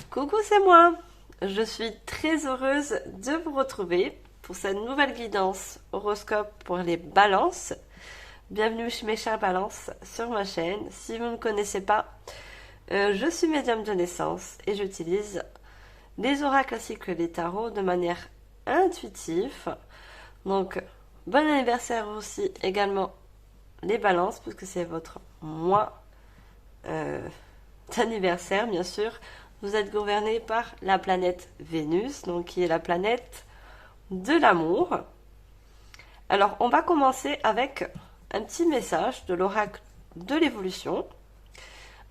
Coucou, c'est moi. Je suis très heureuse de vous retrouver pour cette nouvelle guidance horoscope pour les balances. Bienvenue chez mes chères balances sur ma chaîne. Si vous ne me connaissez pas, je suis médium de naissance et j'utilise les oracles ainsi que les tarots de manière intuitive. Donc, bon anniversaire aussi également les balances puisque c'est votre mois d'anniversaire bien sûr. Vous êtes gouverné par la planète Vénus, donc qui est la planète de l'amour. Alors, on va commencer avec un petit message de l'oracle de l'évolution.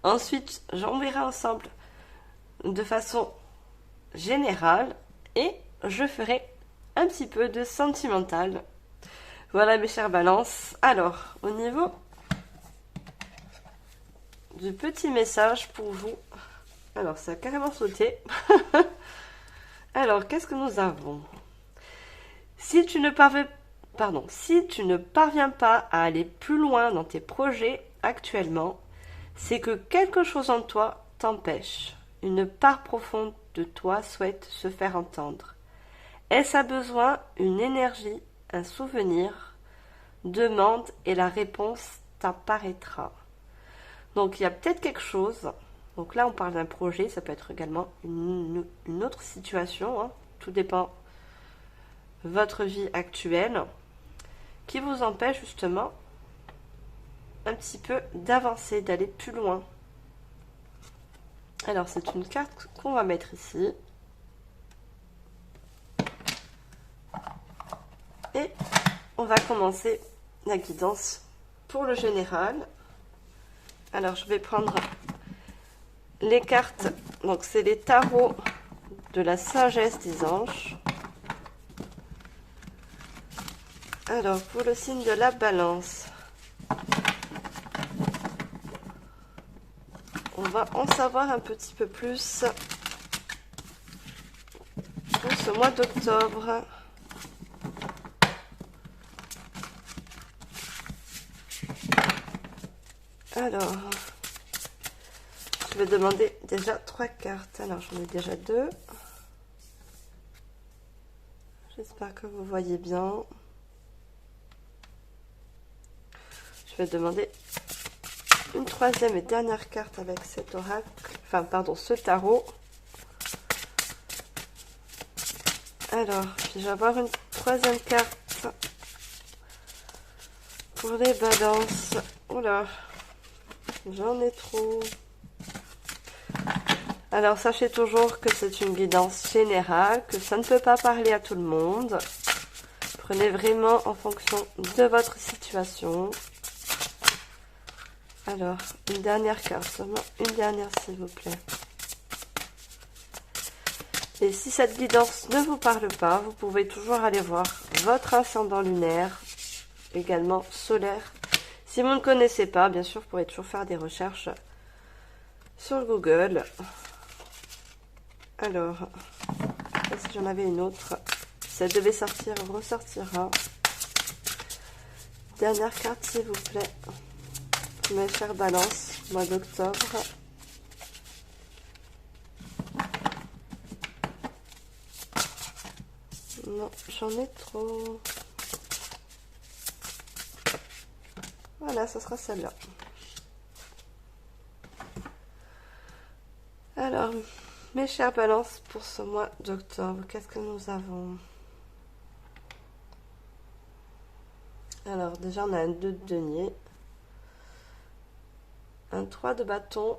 Ensuite, j'en verrai ensemble de façon générale et je ferai un petit peu de sentimental. Voilà mes chères balances. Alors, au niveau du petit message pour vous. Alors, ça a carrément sauté. Alors, qu'est-ce que nous avons? Si tu ne parviens pas à aller plus loin dans tes projets actuellement, c'est que quelque chose en toi t'empêche. Une part profonde de toi souhaite se faire entendre. Est-ce un besoin, une énergie, un souvenir? Demande et la réponse t'apparaîtra. Donc, il y a peut-être quelque chose. Donc là, on parle d'un projet, ça peut être également une autre situation, hein. Tout dépend de votre vie actuelle, qui vous empêche justement un petit peu d'avancer, d'aller plus loin. Alors, c'est une carte qu'on va mettre ici. Et on va commencer la guidance pour le général. Alors, je vais prendre les cartes, donc c'est les tarots de la sagesse des anges. Alors, pour le signe de la balance, on va en savoir un petit peu plus pour ce mois d'octobre. Alors, je vais demander déjà 3 cartes. Alors, j'en ai déjà 2. J'espère que vous voyez bien. Je vais demander une 3e et dernière carte avec cet oracle. Enfin, pardon, ce tarot. Alors, puis je vais avoir une 3e carte pour les balances. Oula, j'en ai trop. Alors, sachez toujours que c'est une guidance générale, que ça ne peut pas parler à tout le monde. Prenez vraiment en fonction de votre situation. Alors, une dernière carte, seulement une dernière s'il vous plaît. Et si cette guidance ne vous parle pas, vous pouvez toujours aller voir votre ascendant lunaire, également solaire. Si vous ne connaissez pas, bien sûr, vous pourrez toujours faire des recherches sur Google. Alors, si j'en avais une autre, si elle devait sortir, ressortira. Dernière carte, s'il vous plaît. Mes chères balances, mois d'octobre. Non, j'en ai trop. Voilà, ce sera celle-là. Alors, mes chères balances, pour ce mois d'octobre, qu'est-ce que nous avons? Alors, déjà, on a un 2 de denier. Un 3 de bâton.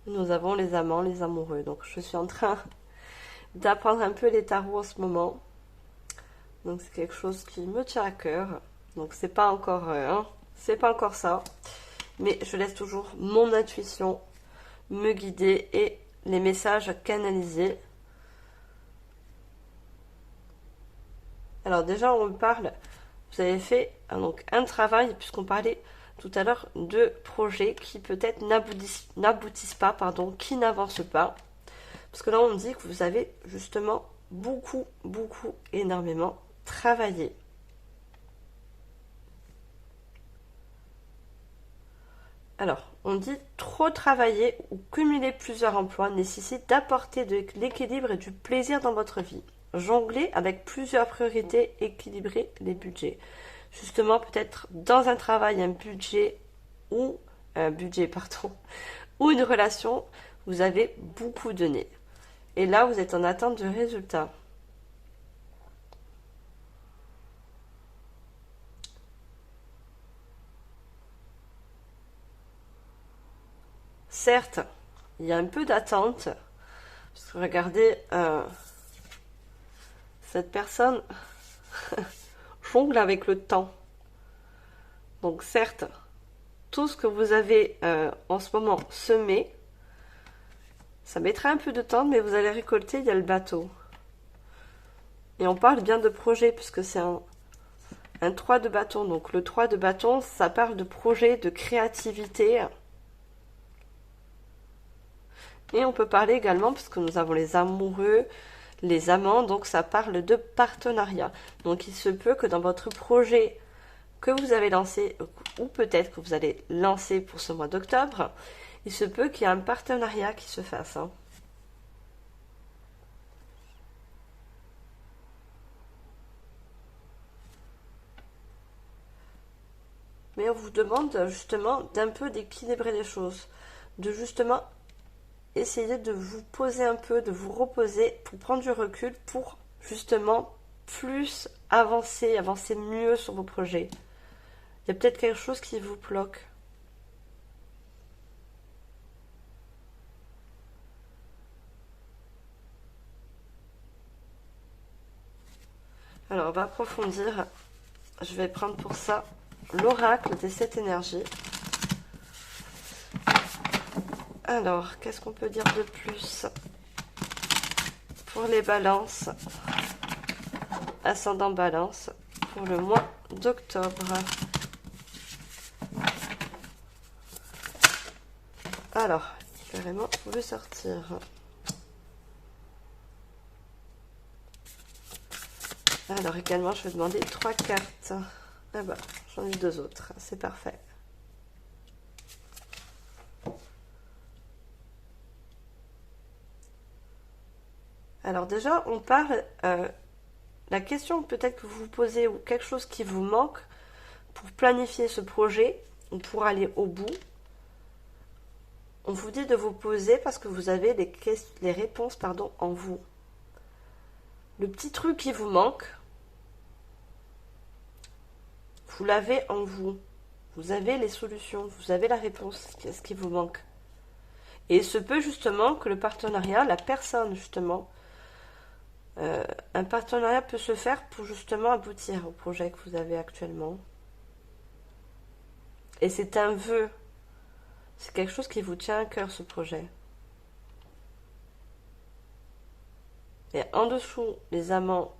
Nous avons les amants, les amoureux. Donc, je suis en train d'apprendre un peu les tarots en ce moment. Donc, c'est quelque chose qui me tient à cœur. Donc, c'est pas encore ça. Mais je laisse toujours mon intuition me guider et les messages canalisés. Alors, déjà, on parle. Vous avez fait donc un travail, puisqu'on parlait tout à l'heure de projets qui peut-être n'aboutissent pas, qui n'avancent pas. Parce que là, on dit que vous avez justement beaucoup, énormément travaillé. Alors, on dit trop travailler ou cumuler plusieurs emplois nécessite d'apporter de l'équilibre et du plaisir dans votre vie. Jongler avec plusieurs priorités, équilibrer les budgets. Justement, peut-être dans un travail, un budget, pardon, ou une relation, vous avez beaucoup donné. Et là, vous êtes en attente de résultats. Certes, il y a un peu d'attente. Parce que regardez, cette personne jongle avec le temps. Donc certes, tout ce que vous avez en ce moment semé, ça mettra un peu de temps, mais vous allez récolter, il y a le bateau. Et on parle bien de projet, puisque c'est un 3 de bâton. Donc le 3 de bâton, ça parle de projet, de créativité. Et on peut parler également, puisque nous avons les amoureux, les amants, donc ça parle de partenariat. Donc il se peut que dans votre projet que vous avez lancé, ou peut-être que vous allez lancer pour ce mois d'octobre, il se peut qu'il y ait un partenariat qui se fasse. Hein. Mais on vous demande justement d'un peu d'équilibrer les choses, de justement essayer de vous poser un peu, de vous reposer pour prendre du recul, pour justement plus avancer mieux sur vos projets. Il y a peut-être quelque chose qui vous bloque. Alors on va approfondir. Je vais prendre pour ça l'oracle des 7 énergies. Alors, qu'est-ce qu'on peut dire de plus pour les balances, ascendant balance, pour le mois d'octobre. Alors, carrément, vous pouvez sortir. Alors, également, je vais demander 3 cartes. Ah bah, j'en ai 2 autres, c'est parfait. Alors déjà, on parle, la question peut-être que vous vous posez ou quelque chose qui vous manque pour planifier ce projet ou pour aller au bout. On vous dit de vous poser parce que vous avez les réponses en vous. Le petit truc qui vous manque, vous l'avez en vous. Vous avez les solutions, vous avez la réponse, ce qui vous manque. Et il se peut justement que le partenariat, la personne justement, un partenariat peut se faire pour justement aboutir au projet que vous avez actuellement. Et c'est un vœu. C'est quelque chose qui vous tient à cœur, ce projet. Et en dessous, les amants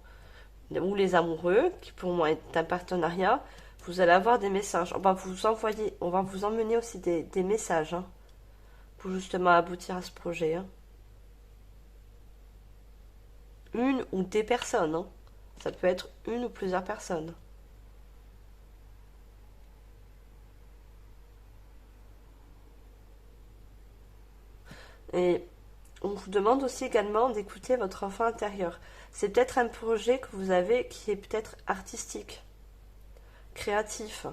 ou les amoureux, qui pour moi est un partenariat, vous allez avoir des messages. On va vous emmener aussi des messages hein, pour justement aboutir à ce projet. Hein. Une ou des personnes. Hein. Ça peut être une ou plusieurs personnes. Et on vous demande aussi également d'écouter votre enfant intérieur. C'est peut-être un projet que vous avez qui est peut-être artistique, créatif.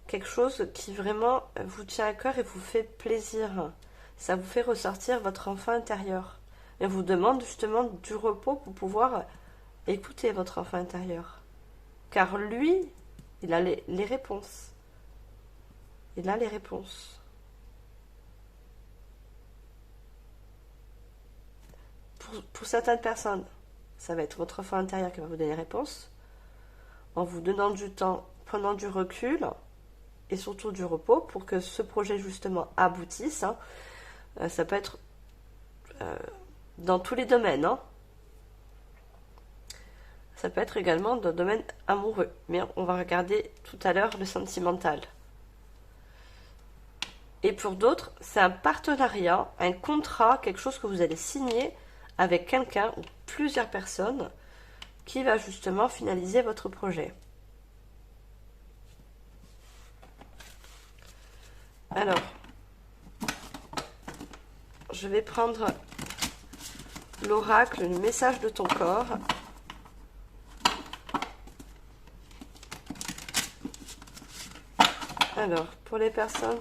Quelque chose qui vraiment vous tient à cœur et vous fait plaisir. Ça vous fait ressortir votre enfant intérieur. Et on vous demande justement du repos pour pouvoir écouter votre enfant intérieur. Car lui, il a les réponses. Il a les réponses. Pour certaines personnes, ça va être votre enfant intérieur qui va vous donner les réponses. En vous donnant du temps, prenant du recul et surtout du repos pour que ce projet justement aboutisse. Hein. Ça peut être dans tous les domaines. Hein. Ça peut être également dans le domaine amoureux. Mais on va regarder tout à l'heure le sentimental. Et pour d'autres, c'est un partenariat, un contrat, quelque chose que vous allez signer avec quelqu'un ou plusieurs personnes qui va justement finaliser votre projet. Alors, je vais prendre l'oracle, le message de ton corps. Alors, pour les personnes,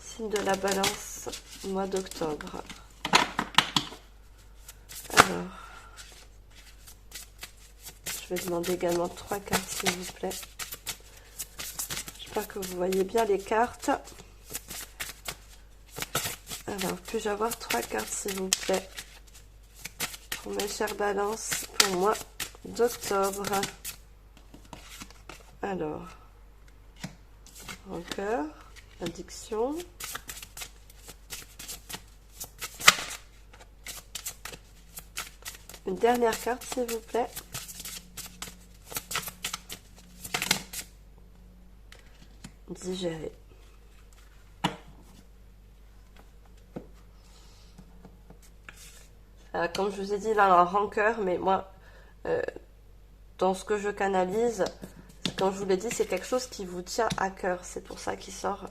signe de la balance, mois d'octobre. Alors, je vais demander également 3 cartes, s'il vous plaît. J'espère que vous voyez bien les cartes. Alors, puis-je avoir 3 cartes, s'il vous plaît, pour mes chères balances, pour le mois d'octobre. Alors, rancœur, addiction. Une dernière carte, s'il vous plaît. Digérer. Comme je vous ai dit, là, la rancœur, mais moi, dans ce que je canalise, comme je vous l'ai dit, c'est quelque chose qui vous tient à cœur. C'est pour ça qu'il sort,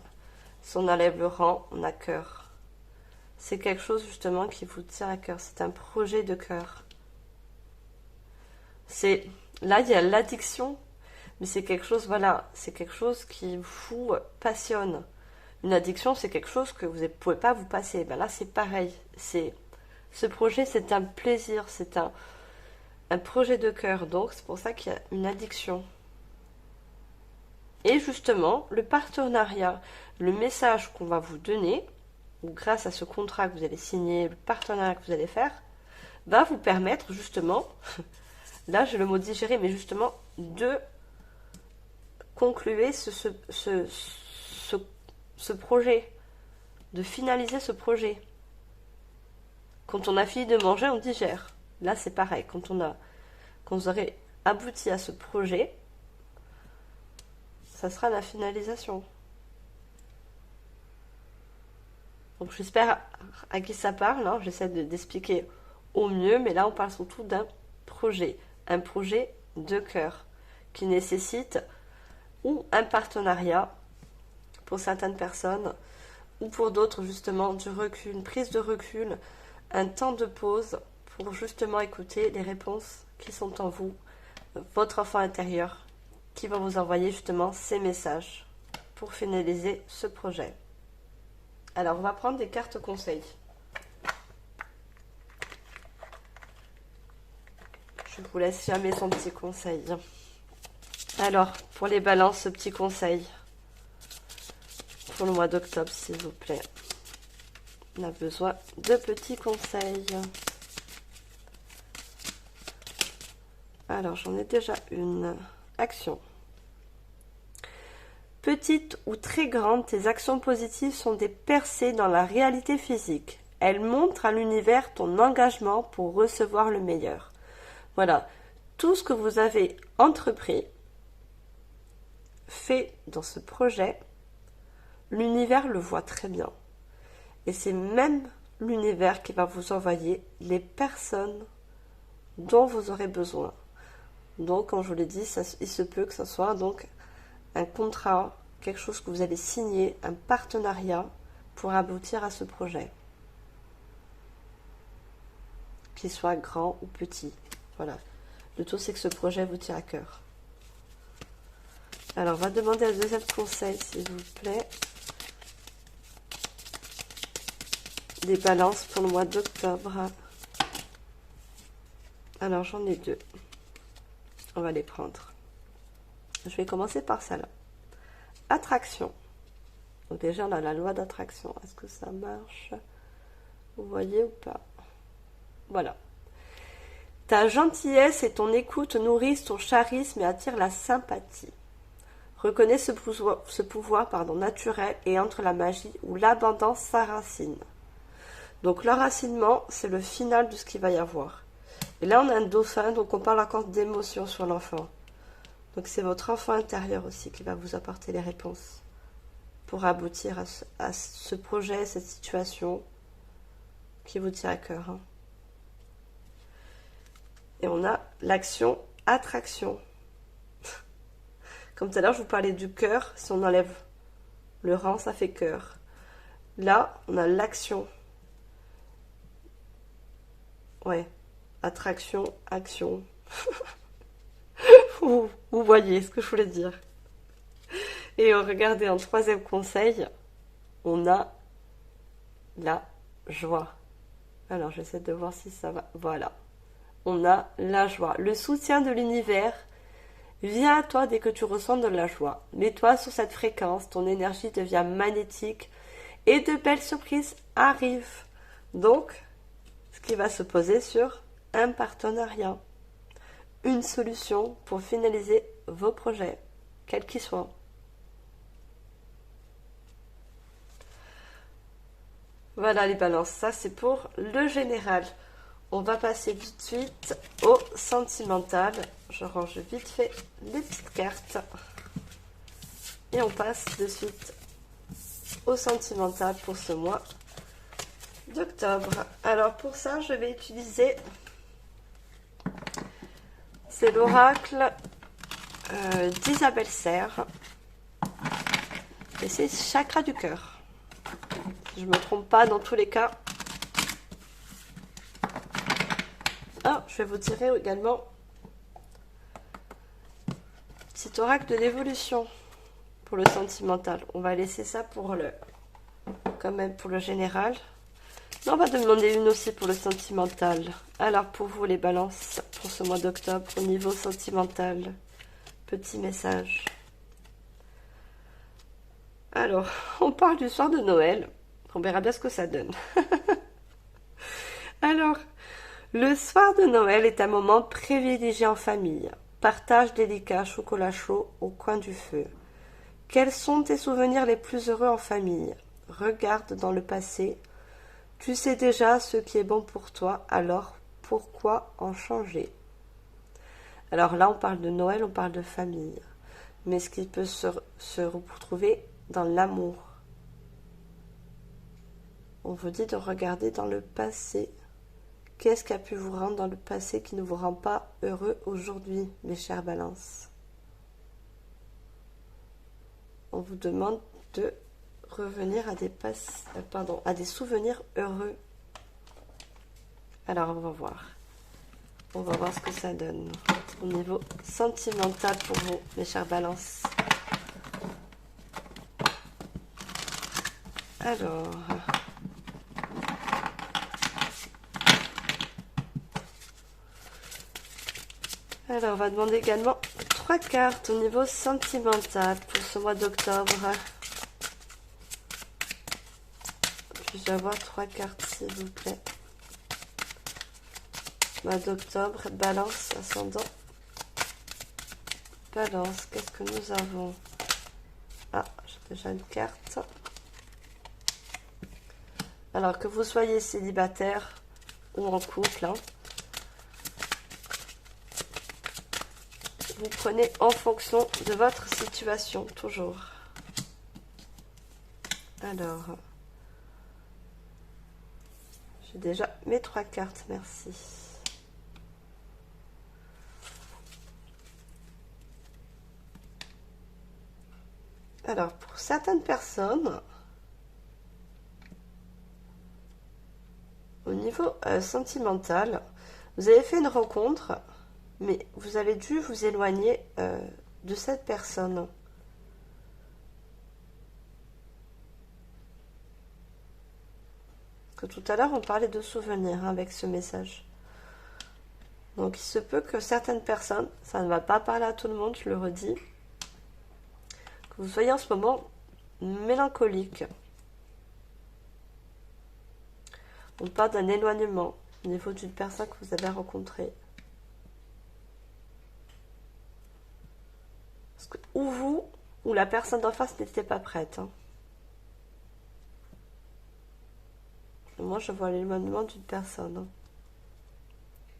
si on enlève le rang, on a cœur. C'est quelque chose justement qui vous tient à cœur. C'est un projet de cœur. Là, il y a l'addiction, mais c'est quelque chose, voilà, c'est quelque chose qui vous passionne. Une addiction, c'est quelque chose que vous ne pouvez pas vous passer. Ben là, c'est pareil. Ce projet, c'est un plaisir, c'est un projet de cœur. Donc, c'est pour ça qu'il y a une addiction. Et justement, le partenariat, le message qu'on va vous donner, ou grâce à ce contrat que vous allez signer, le partenariat que vous allez faire, va vous permettre justement, là j'ai le mot digérer, mais justement de conclure ce projet, de finaliser ce projet. Quand on a fini de manger, on digère. Là c'est pareil, quand vous aurez abouti à ce projet, ça sera la finalisation. Donc j'espère à qui ça parle, hein. J'essaie d'expliquer au mieux, mais là on parle surtout d'un projet, un projet de cœur qui nécessite ou un partenariat pour certaines personnes ou pour d'autres justement du recul, une prise de recul, un temps de pause pour justement écouter les réponses qui sont en vous, votre enfant intérieur qui va vous envoyer justement ces messages pour finaliser ce projet. Alors, on va prendre des cartes conseils. Je vous laisse jamais son petit conseil. Alors, pour les balances, ce petit conseil. Pour le mois d'octobre, s'il vous plaît. On a besoin de petits conseils. Alors, j'en ai déjà une. Action. Petites ou très grandes, tes actions positives sont des percées dans la réalité physique. Elles montrent à l'univers ton engagement pour recevoir le meilleur. Voilà, tout ce que vous avez entrepris, fait dans ce projet, l'univers le voit très bien. Et c'est même l'univers qui va vous envoyer les personnes dont vous aurez besoin. Donc, comme je vous l'ai dit, il se peut que ce soit donc un contrat, quelque chose que vous allez signer, un partenariat pour aboutir à ce projet. Qu'il soit grand ou petit. Voilà. Le tout, c'est que ce projet vous tient à cœur. Alors, on va demander un deuxième conseil, s'il vous plaît. Des balances pour le mois d'octobre. Alors, j'en ai 2. On va les prendre. Je vais commencer par celle-là. Attraction. Donc déjà, on a la loi d'attraction. Est-ce que ça marche? Vous voyez ou pas? Voilà. Ta gentillesse et ton écoute nourrissent ton charisme et attirent la sympathie. Reconnais ce pouvoir naturel et entre la magie où l'abondance s'enracine. Donc l'enracinement, c'est le final de ce qu'il va y avoir. Et là, on a un dauphin, donc on parle encore d'émotion sur l'enfant. Donc c'est votre enfant intérieur aussi qui va vous apporter les réponses pour aboutir à ce projet, cette situation qui vous tient à cœur. Hein. Et on a l'action attraction. Comme tout à l'heure, je vous parlais du cœur. Si on enlève Le rang, ça fait cœur. Là, on a l'action. Ouais. Attraction, action. Vous voyez ce que je voulais dire. Et regardez, en troisième conseil, on a la joie. Alors, j'essaie de voir si ça va. Voilà. On a la joie. Le soutien de l'univers vient à toi dès que tu ressens de la joie. Mets-toi sur cette fréquence, ton énergie devient magnétique et de belles surprises arrivent. Donc, ce qui va se poser sur un partenariat, une solution pour finaliser vos projets, quels qu'ils soient. Voilà les balances, ça c'est pour le général. On va passer tout de suite au sentimental. Je range vite fait les petites cartes. Et on passe de suite au sentimental pour ce mois d'octobre. Alors pour ça, je vais utiliser, c'est l'oracle d'Isabelle Serre. Et c'est chakra du cœur. Si je ne me trompe pas, dans tous les cas. Ah, je vais vous tirer également petit oracle de l'évolution pour le sentimental. On va laisser ça pour le, quand même pour le général. On va demander une aussi pour le sentimental. Alors pour vous les balances, pour ce mois d'octobre, au niveau sentimental, petit message. Alors, on parle du soir de Noël. On verra bien ce que ça donne. Alors, le soir de Noël est un moment privilégié en famille. Partage délicat, chocolat chaud au coin du feu. Quels sont tes souvenirs les plus heureux en famille? Regarde dans le passé. Tu sais déjà ce qui est bon pour toi, alors pourquoi en changer? Alors là, on parle de Noël, on parle de famille. Mais ce qui peut se retrouver dans l'amour. On vous dit de regarder dans le passé. Qu'est-ce qui a pu vous rendre dans le passé qui ne vous rend pas heureux aujourd'hui, mes chères balances? On vous demande de revenir à des souvenirs heureux. Alors, on va voir. On va voir ce que ça donne au niveau sentimental pour vous, mes chères balances. Alors... on va demander également 3 cartes au niveau sentimental pour ce mois d'octobre. Puis-je avoir 3 cartes, s'il vous plaît? Mois d'octobre, balance, ascendant. Balance, qu'est-ce que nous avons? Ah, j'ai déjà une carte. Alors, que vous soyez célibataire ou en couple, hein, vous prenez en fonction de votre situation, toujours. Alors, j'ai déjà mes 3 cartes, merci. Alors, pour certaines personnes, au niveau sentimental, vous avez fait une rencontre, mais vous avez dû vous éloigner de cette personne. Que tout à l'heure, on parlait de souvenirs, hein, avec ce message. Donc, il se peut que certaines personnes, ça ne va pas parler à tout le monde, je le redis, que vous soyez en ce moment mélancolique. On parle d'un éloignement au niveau d'une personne que vous avez rencontrée. Ou vous, ou la personne d'en face n'était pas prête. Hein. Moi, je vois l'éloignement d'une personne. Hein.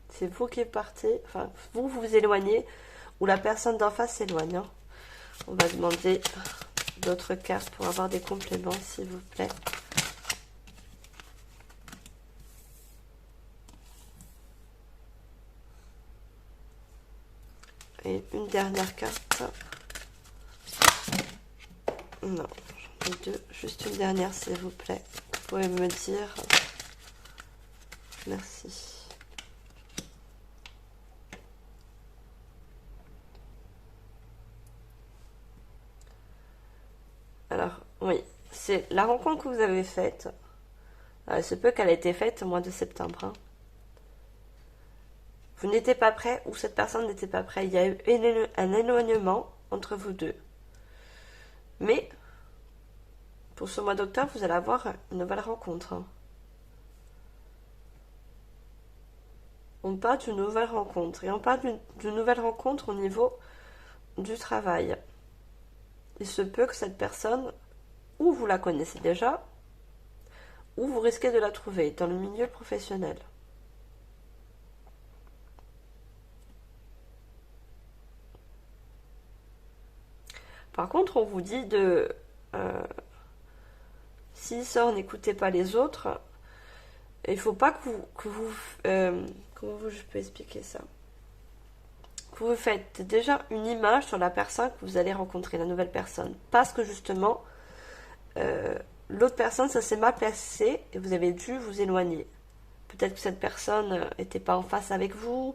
C'est vous qui partez, enfin, vous vous éloignez, ou la personne d'en face s'éloigne. Hein. On va demander d'autres cartes pour avoir des compléments, s'il vous plaît. Et une dernière carte. Non, j'en et 2. Juste une dernière, s'il vous plaît. Vous pouvez me dire. Merci. Alors, oui, c'est la rencontre que vous avez faite. Il se peut qu'elle ait été faite au mois de septembre. Hein. Vous n'étiez pas prêt ou cette personne n'était pas prête. Il y a eu un éloignement entre vous deux. Mais, pour ce mois d'octobre, vous allez avoir une nouvelle rencontre. Hein. On parle d'une nouvelle rencontre. Et on parle d'une nouvelle rencontre au niveau du travail. Il se peut que cette personne, ou vous la connaissez déjà, ou vous risquez de la trouver dans le milieu professionnel. Par contre, on vous dit de... si sort, n'écoutez pas les autres, il ne faut pas que vous comment je peux expliquer ça? Que vous faites déjà une image sur la personne que vous allez rencontrer, la nouvelle personne. Parce que justement, l'autre personne, ça s'est mal placé et vous avez dû vous éloigner. Peut-être que cette personne n'était pas en face avec vous,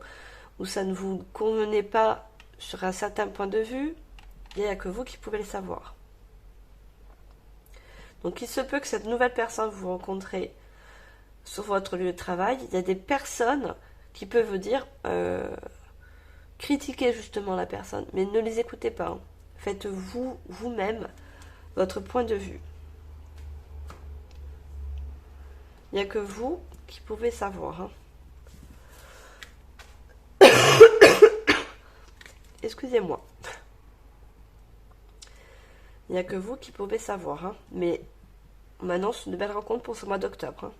ou ça ne vous convenait pas sur un certain point de vue. Il n'y a que vous qui pouvez le savoir. Donc il se peut que cette nouvelle personne que vous rencontrez sur votre lieu de travail, il y a des personnes qui peuvent vous dire, critiquer justement la personne, mais ne les écoutez pas. Hein. Faites vous-même votre point de vue. Il n'y a que vous qui pouvez savoir. Hein. Excusez-moi. Il n'y a que vous qui pouvez savoir. Hein. Mais on m'annonce une belle rencontre pour ce mois d'octobre. Hein.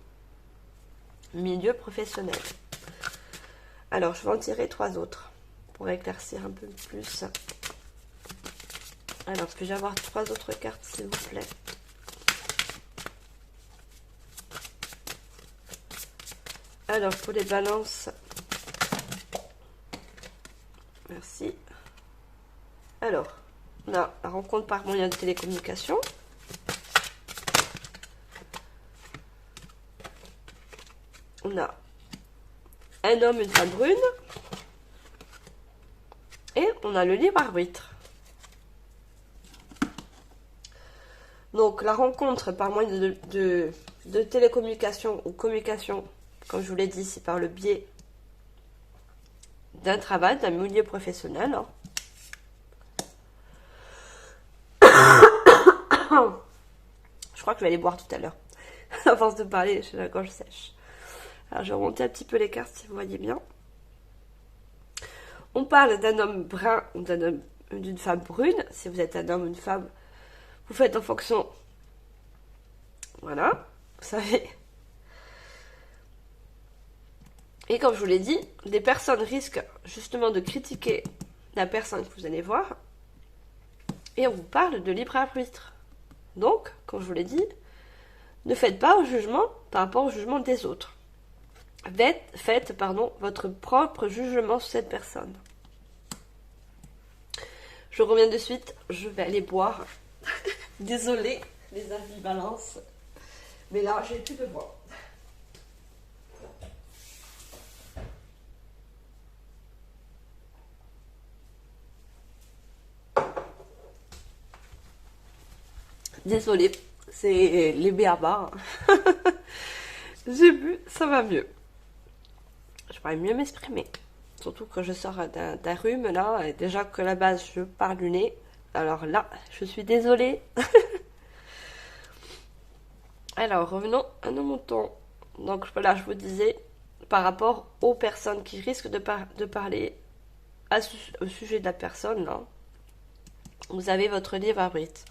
Milieu professionnel. Alors, je vais en tirer 3 autres pour éclaircir un peu plus. Alors, puis-je avoir 3 autres cartes, s'il vous plaît? Alors, pour les balances. Merci. Alors, on a la rencontre par moyen de télécommunication. On a un homme, une femme brune. Et on a le libre arbitre. Donc, la rencontre par moyen de télécommunication ou communication, comme je vous l'ai dit, c'est par le biais d'un travail, d'un milieu professionnel. Hein. Je crois que je vais aller boire tout à l'heure. À force de parler, j'ai la gorge sèche. Alors, je vais remonter un petit peu les cartes si vous voyez bien. On parle d'un homme brun ou d'une femme brune. Si vous êtes un homme ou une femme, vous faites en fonction. Voilà, vous savez. Et comme je vous l'ai dit, des personnes risquent justement de critiquer la personne que vous allez voir. Et on vous parle de libre arbitre. Donc, comme je vous l'ai dit, ne faites pas un jugement par rapport au jugement des autres. Faites votre propre jugement sur cette personne. Je reviens de suite, je vais aller boire. Désolée, les ambivalences. Mais là, j'ai plus de voix. Désolée, c'est les béabas. J'ai bu, ça va mieux. Je pourrais mieux m'exprimer. Surtout que je sors d'un rhume là. Et déjà que la base, je parle du nez. Alors là, je suis désolée. Alors, revenons à nos moutons. Donc voilà, je vous disais, par rapport aux personnes qui risquent de parler au sujet de la personne, là, vous avez votre libre arbitre.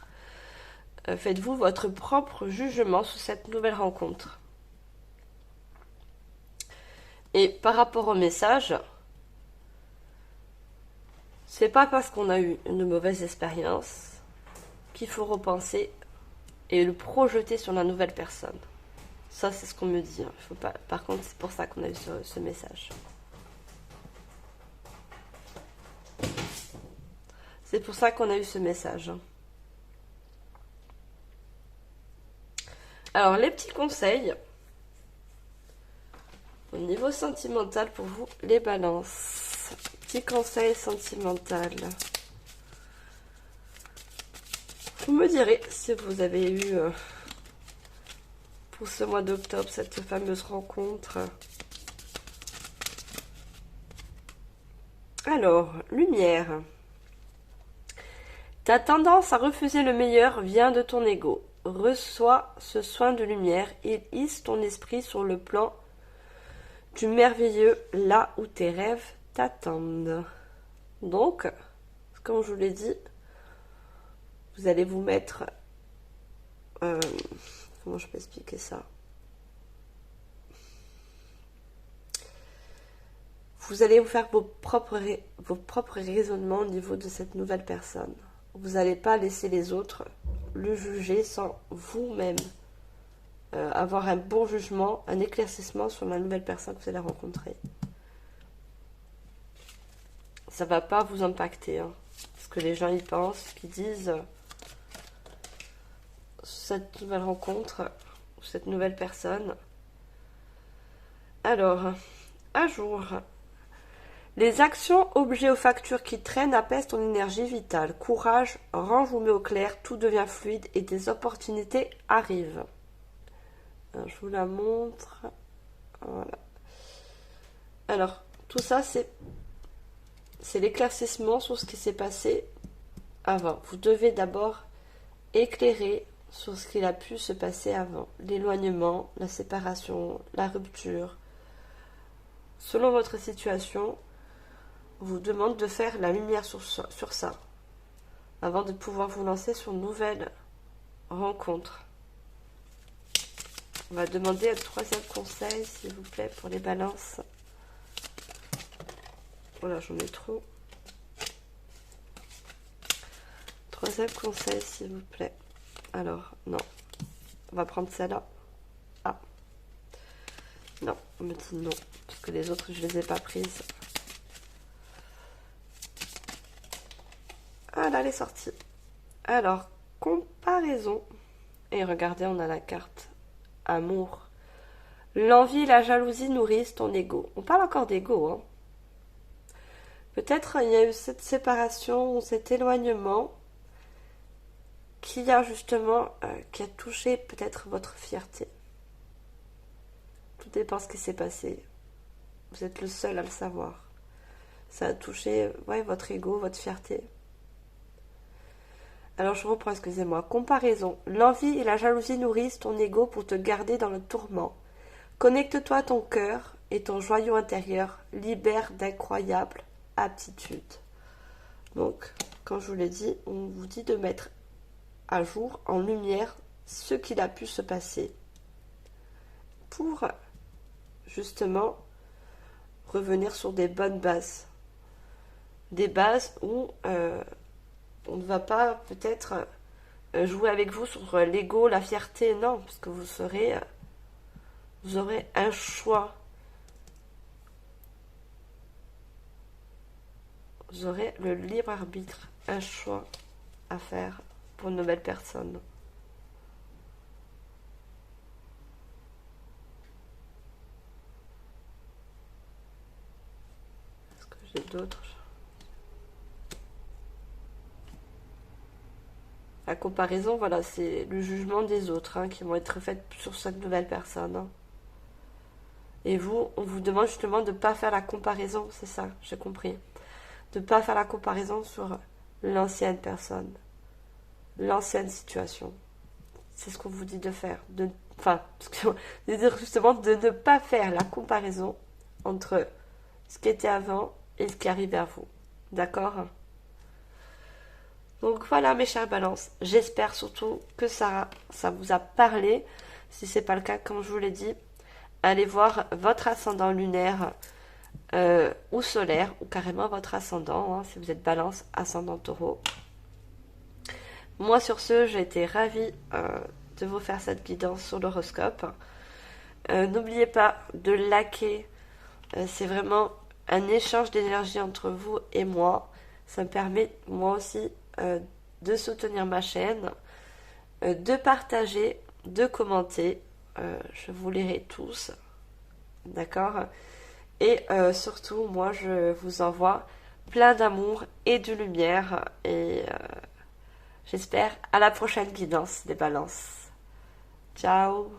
Faites-vous votre propre jugement sur cette nouvelle rencontre. Et par rapport au message, c'est pas parce qu'on a eu une mauvaise expérience qu'il faut repenser et le projeter sur la nouvelle personne. Ça, c'est ce qu'on me dit. Hein. Il faut pas... Par contre, c'est pour ça qu'on a eu ce message. C'est pour ça qu'on a eu ce message. Alors, les petits conseils au niveau sentimental pour vous, les balances. Petit conseil sentimental. Vous me direz si vous avez eu pour ce mois d'octobre cette fameuse rencontre. Alors, lumière. Ta tendance à refuser le meilleur vient de ton ego. Reçois ce soin de lumière et hisse ton esprit sur le plan du merveilleux, là où tes rêves t'attendent. Donc, comme je vous l'ai dit, vous allez vous mettre... comment je peux expliquer ça? Vous allez vous faire vos propres raisonnements au niveau de cette nouvelle personne. Vous n'allez pas laisser les autres le juger sans vous-même avoir un bon jugement, un éclaircissement sur la nouvelle personne que vous allez rencontrer. Ça ne va pas vous impacter, hein, ce que les gens y pensent, qu'ils disent cette nouvelle rencontre, cette nouvelle personne. Alors, un jour, les actions, objets ou factures qui traînent apaisent ton énergie vitale. Courage, range ou mets au clair, tout devient fluide et des opportunités arrivent. Alors, je vous la montre. Voilà. Alors, tout ça, c'est l'éclaircissement sur ce qui s'est passé avant. Vous devez d'abord éclairer sur ce qu'il a pu se passer avant. L'éloignement, la séparation, la rupture. Selon votre situation, on vous demande de faire la lumière sur ça avant de pouvoir vous lancer sur une nouvelle rencontre. On va demander un troisième conseil, s'il vous plaît, pour les balances. Voilà, j'en ai trop. Troisième conseil, s'il vous plaît. Alors, non. On va prendre celle-là. Ah. Non, on me dit non. Parce que les autres, je les ai pas prises. Ah là, elle est sortie. Alors, comparaison. Et regardez, on a la carte amour. L'envie et la jalousie nourrissent ton ego. On parle encore d'ego, hein. Peut-être il y a eu cette séparation ou cet éloignement qui a justement qui a touché peut-être votre fierté. Tout dépend de ce qui s'est passé. Vous êtes le seul à le savoir. Ça a touché votre ego, votre fierté. Alors je reprends, excusez-moi. Comparaison. L'envie et la jalousie nourrissent ton ego pour te garder dans le tourment. Connecte-toi à ton cœur et ton joyau intérieur libère d'incroyables aptitudes. Donc, comme je vous l'ai dit, on vous dit de mettre à jour, en lumière, ce qu'il a pu se passer pour justement revenir sur des bonnes bases. Des bases où on ne va pas peut-être jouer avec vous sur l'ego, la fierté, non, parce que vous aurez un choix. Vous aurez le libre arbitre, un choix à faire pour une nouvelle personne. Est-ce que j'ai d'autres? La comparaison, voilà, c'est le jugement des autres qui vont être faits sur cette nouvelle personne. Hein. Et vous, on vous demande justement de ne pas faire la comparaison, c'est ça, j'ai compris. De ne pas faire la comparaison sur l'ancienne personne, l'ancienne situation. C'est ce qu'on vous dit de faire. De dire justement de ne pas faire la comparaison entre ce qui était avant et ce qui arrive vers vous. D'accord? Donc voilà mes chères balances. J'espère surtout que ça vous a parlé. Si ce n'est pas le cas, comme je vous l'ai dit, allez voir votre ascendant lunaire ou solaire, ou carrément votre ascendant, si vous êtes balance, ascendant taureau. Moi sur ce, j'ai été ravie de vous faire cette guidance sur l'horoscope. N'oubliez pas de liker, c'est vraiment un échange d'énergie entre vous et moi. Ça me permet moi aussi de soutenir ma chaîne, de partager, de commenter. Je vous lirai tous. D'accord? Et surtout, moi, je vous envoie plein d'amour et de lumière. Et j'espère à la prochaine guidance des balances. Ciao!